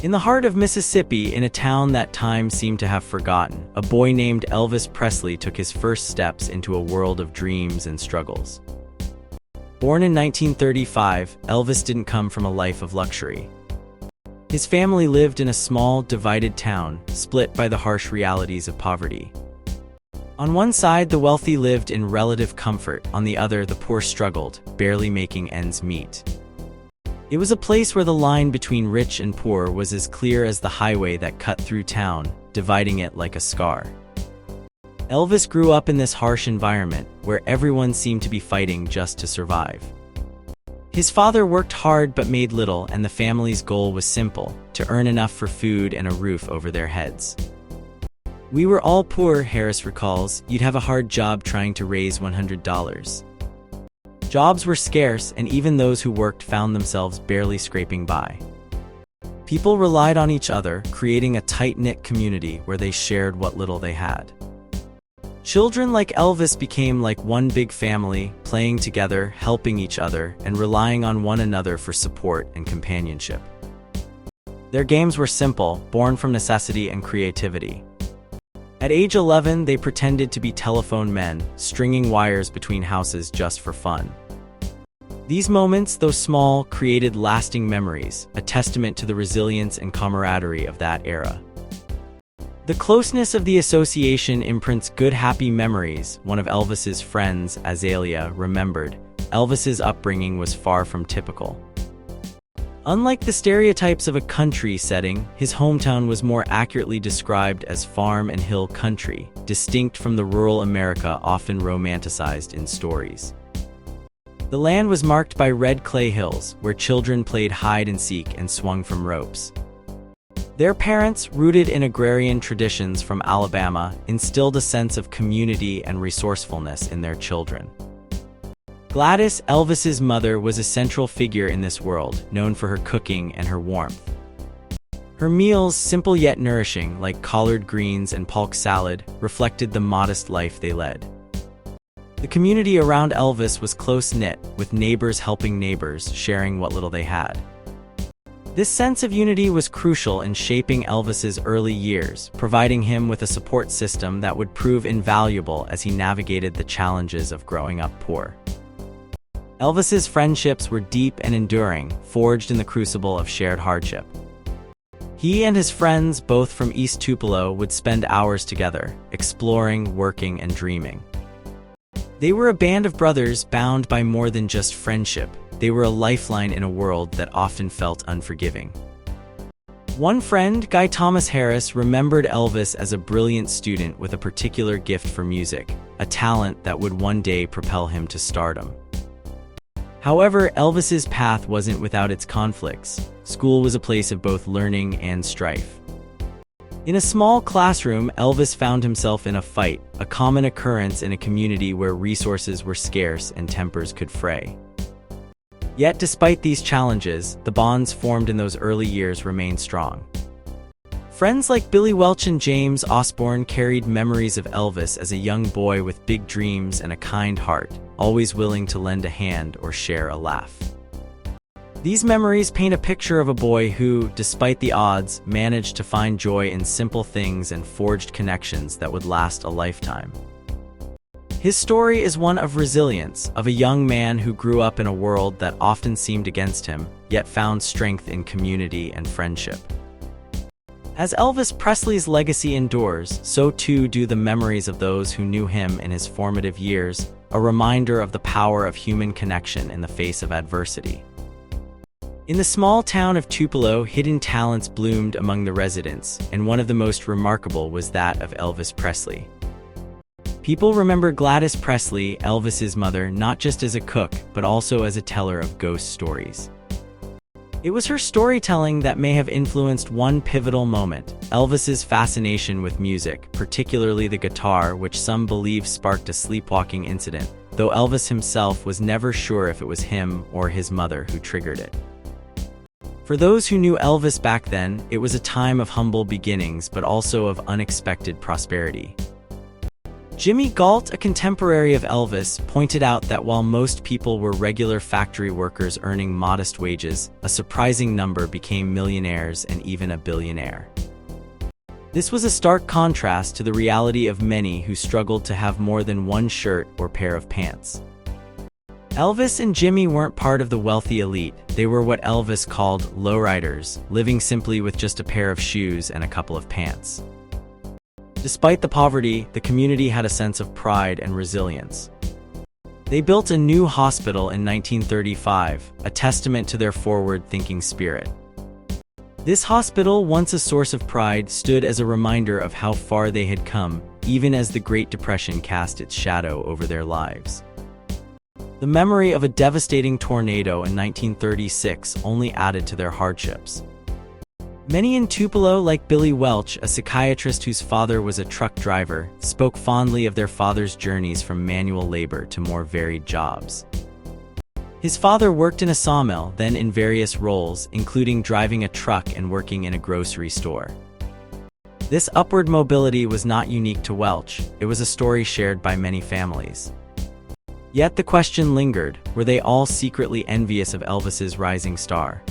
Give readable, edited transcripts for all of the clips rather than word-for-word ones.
In the heart of Mississippi, in a town that time seemed to have forgotten, a boy named Elvis Presley took his first steps into a world of dreams and struggles. Born in 1935, Elvis didn't come from a life of luxury. His family lived in a small, divided town, split by the harsh realities of poverty. On one side, the wealthy lived in relative comfort; on the other, the poor struggled, barely making ends meet. It was a place where the line between rich and poor was as clear as the highway that cut through town, dividing it like a scar. Elvis grew up in this harsh environment, where everyone seemed to be fighting just to survive. His father worked hard but made little, and the family's goal was simple: to earn enough for food and a roof over their heads. "We were all poor," Harris recalls. "You'd have a hard job trying to raise $100. Jobs were scarce, and even those who worked found themselves barely scraping by. People relied on each other, creating a tight-knit community where they shared what little they had." Children like Elvis became like one big family, playing together, helping each other, and relying on one another for support and companionship. Their games were simple, born from necessity and creativity. At age 11, they pretended to be telephone men, stringing wires between houses just for fun. These moments, though small, created lasting memories, a testament to the resilience and camaraderie of that era. The closeness of the association imprints good, happy memories. One of Elvis's friends, Azalea, remembered, "Elvis's upbringing was far from typical. Unlike the stereotypes of a country setting, his hometown was more accurately described as farm and hill country, distinct from the rural America often romanticized in stories. The land was marked by red clay hills, where children played hide and seek and swung from ropes. Their parents, rooted in agrarian traditions from Alabama, instilled a sense of community and resourcefulness in their children. Gladys, Elvis's mother, was a central figure in this world, known for her cooking and her warmth. Her meals, simple yet nourishing, like collard greens and polk salad, reflected the modest life they led. The community around Elvis was close-knit, with neighbors helping neighbors, sharing what little they had. This sense of unity was crucial in shaping Elvis's early years, providing him with a support system that would prove invaluable as he navigated the challenges of growing up poor. Elvis's friendships were deep and enduring, forged in the crucible of shared hardship. He and his friends, both from East Tupelo, would spend hours together, exploring, working, and dreaming. They were a band of brothers bound by more than just friendship. They were a lifeline in a world that often felt unforgiving. One friend, Guy Thomas Harris, remembered Elvis as a brilliant student with a particular gift for music, a talent that would one day propel him to stardom. However, Elvis's path wasn't without its conflicts. School was a place of both learning and strife. In a small classroom, Elvis found himself in a fight, a common occurrence in a community where resources were scarce and tempers could fray. Yet, despite these challenges, the bonds formed in those early years remained strong. Friends like Billy Welch and James Osborne carried memories of Elvis as a young boy with big dreams and a kind heart, always willing to lend a hand or share a laugh. These memories paint a picture of a boy who, despite the odds, managed to find joy in simple things and forged connections that would last a lifetime. His story is one of resilience, of a young man who grew up in a world that often seemed against him, yet found strength in community and friendship. As Elvis Presley's legacy endures, so too do the memories of those who knew him in his formative years, a reminder of the power of human connection in the face of adversity. In the small town of Tupelo, hidden talents bloomed among the residents, and one of the most remarkable was that of Elvis Presley. People remember Gladys Presley, Elvis's mother, not just as a cook, but also as a teller of ghost stories. It was her storytelling that may have influenced one pivotal moment, Elvis's fascination with music, particularly the guitar, which some believe sparked a sleepwalking incident, though Elvis himself was never sure if it was him or his mother who triggered it. For those who knew Elvis back then, it was a time of humble beginnings but also of unexpected prosperity. Jimmy Gault, a contemporary of Elvis, pointed out that while most people were regular factory workers earning modest wages, a surprising number became millionaires and even a billionaire. This was a stark contrast to the reality of many who struggled to have more than one shirt or pair of pants. Elvis and Jimmy weren't part of the wealthy elite. They were what Elvis called lowriders, living simply with just a pair of shoes and a couple of pants. Despite the poverty, the community had a sense of pride and resilience. They built a new hospital in 1935, a testament to their forward-thinking spirit. This hospital, once a source of pride, stood as a reminder of how far they had come, even as the Great Depression cast its shadow over their lives. The memory of a devastating tornado in 1936 only added to their hardships. Many in Tupelo, like Billy Welch, a psychiatrist whose father was a truck driver, spoke fondly of their father's journeys from manual labor to more varied jobs. His father worked in a sawmill, then in various roles, including driving a truck and working in a grocery store. This upward mobility was not unique to Welch. It was a story shared by many families. Yet the question lingered, were they all secretly envious of Elvis's rising star?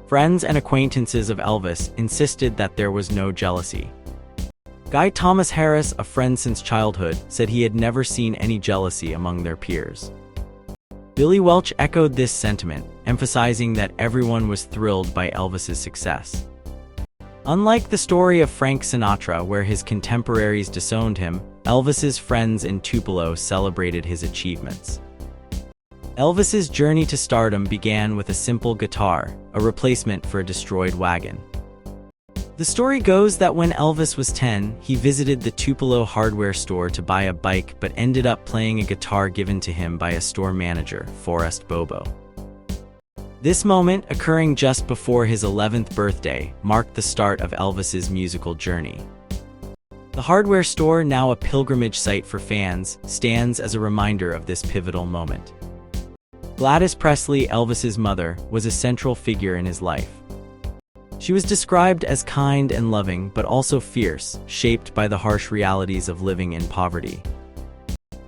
Friends and acquaintances of Elvis insisted that there was no jealousy. Guy Thomas Harris, a friend since childhood, said he had never seen any jealousy among their peers. Billy Welch echoed this sentiment, emphasizing that everyone was thrilled by Elvis's success. Unlike the story of Frank Sinatra, where his contemporaries disowned him, Elvis's friends in Tupelo celebrated his achievements. Elvis's journey to stardom began with a simple guitar, a replacement for a destroyed wagon. The story goes that when Elvis was 10, he visited the Tupelo hardware store to buy a bike but ended up playing a guitar given to him by a store manager, Forrest Bobo. This moment, occurring just before his 11th birthday, marked the start of Elvis's musical journey. The hardware store, now a pilgrimage site for fans, stands as a reminder of this pivotal moment. Gladys Presley, Elvis's mother, was a central figure in his life. She was described as kind and loving, but also fierce, shaped by the harsh realities of living in poverty.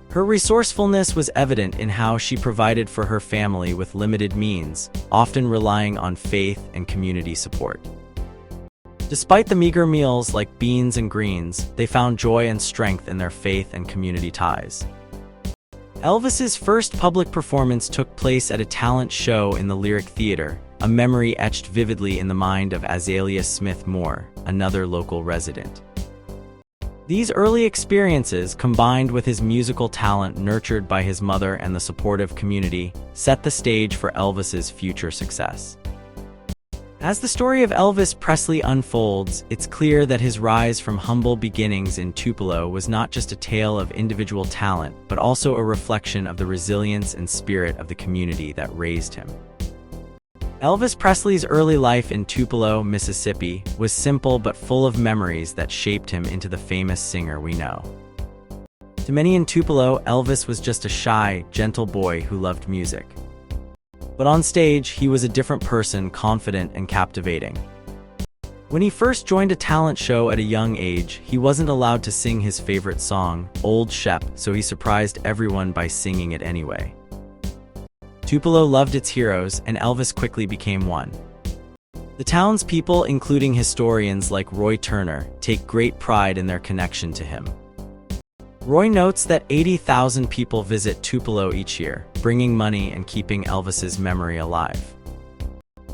Her resourcefulness was evident in how she provided for her family with limited means, often relying on faith and community support. Despite the meager meals like beans and greens, they found joy and strength in their faith and community ties. Elvis's first public performance took place at a talent show in the Lyric Theater, a memory etched vividly in the mind of Azalea Smith Moore, another local resident. These early experiences, combined with his musical talent nurtured by his mother and the supportive community, set the stage for Elvis's future success. As the story of Elvis Presley unfolds, it's clear that his rise from humble beginnings in Tupelo was not just a tale of individual talent, but also a reflection of the resilience and spirit of the community that raised him. Elvis Presley's early life in Tupelo, Mississippi, was simple but full of memories that shaped him into the famous singer we know. To many in Tupelo, Elvis was just a shy, gentle boy who loved music. But on stage, he was a different person, confident and captivating. When he first joined a talent show at a young age, he wasn't allowed to sing his favorite song, Old Shep, so he surprised everyone by singing it anyway. Tupelo loved its heroes, and Elvis quickly became one. The townspeople, including historians like Roy Turner, take great pride in their connection to him. Roy notes that 80,000 people visit Tupelo each year, bringing money and keeping Elvis's memory alive.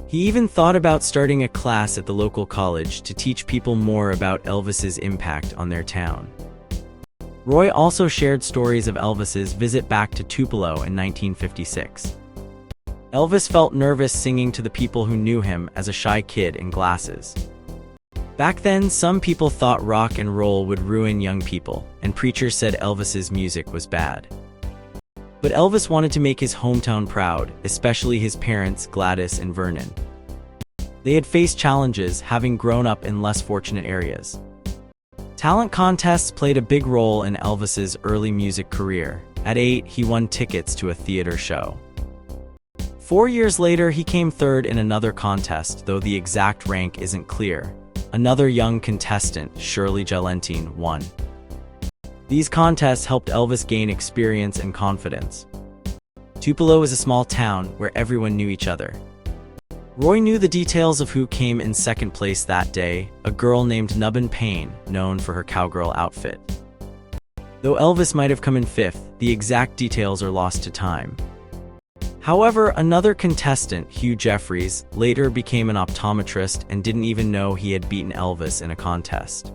He even thought about starting a class at the local college to teach people more about Elvis's impact on their town. Roy also shared stories of Elvis's visit back to Tupelo in 1956. Elvis felt nervous singing to the people who knew him as a shy kid in glasses. Back then, some people thought rock and roll would ruin young people, and preachers said Elvis's music was bad. But Elvis wanted to make his hometown proud, especially his parents, Gladys and Vernon. They had faced challenges, having grown up in less fortunate areas. Talent contests played a big role in Elvis's early music career. At 8, he won tickets to a theater show. 4 years later, he came third in another contest, though the exact rank isn't clear. Another young contestant, Shirley Gelentine, won. These contests helped Elvis gain experience and confidence. Tupelo was a small town where everyone knew each other. Roy knew the details of who came in second place that day, a girl named Nubbin Payne, known for her cowgirl outfit. Though Elvis might have come in fifth, the exact details are lost to time. However, another contestant, Hugh Jeffries, later became an optometrist and didn't even know he had beaten Elvis in a contest.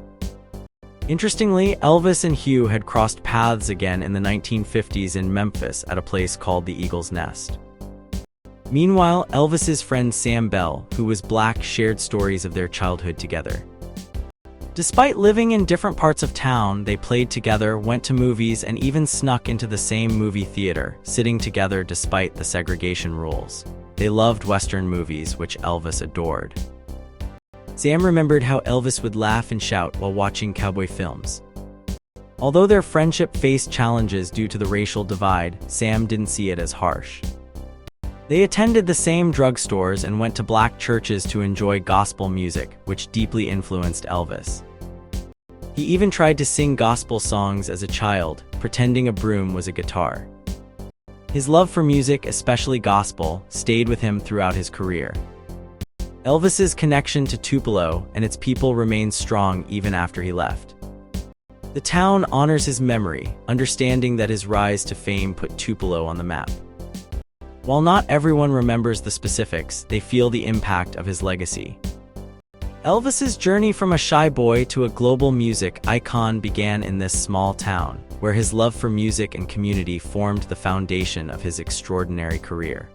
Interestingly, Elvis and Hugh had crossed paths again in the 1950s in Memphis at a place called the Eagle's Nest. Meanwhile, Elvis's friend Sam Bell, who was black, shared stories of their childhood together. Despite living in different parts of town, they played together, went to movies, and even snuck into the same movie theater, sitting together despite the segregation rules. They loved Western movies, which Elvis adored. Sam remembered how Elvis would laugh and shout while watching cowboy films. Although their friendship faced challenges due to the racial divide, Sam didn't see it as harsh. They attended the same drugstores and went to black churches to enjoy gospel music, which deeply influenced Elvis. He even tried to sing gospel songs as a child, pretending a broom was a guitar. His love for music, especially gospel, stayed with him throughout his career. Elvis's connection to Tupelo and its people remained strong even after he left. The town honors his memory, understanding that his rise to fame put Tupelo on the map. While not everyone remembers the specifics, they feel the impact of his legacy. Elvis's journey from a shy boy to a global music icon began in this small town, where his love for music and community formed the foundation of his extraordinary career.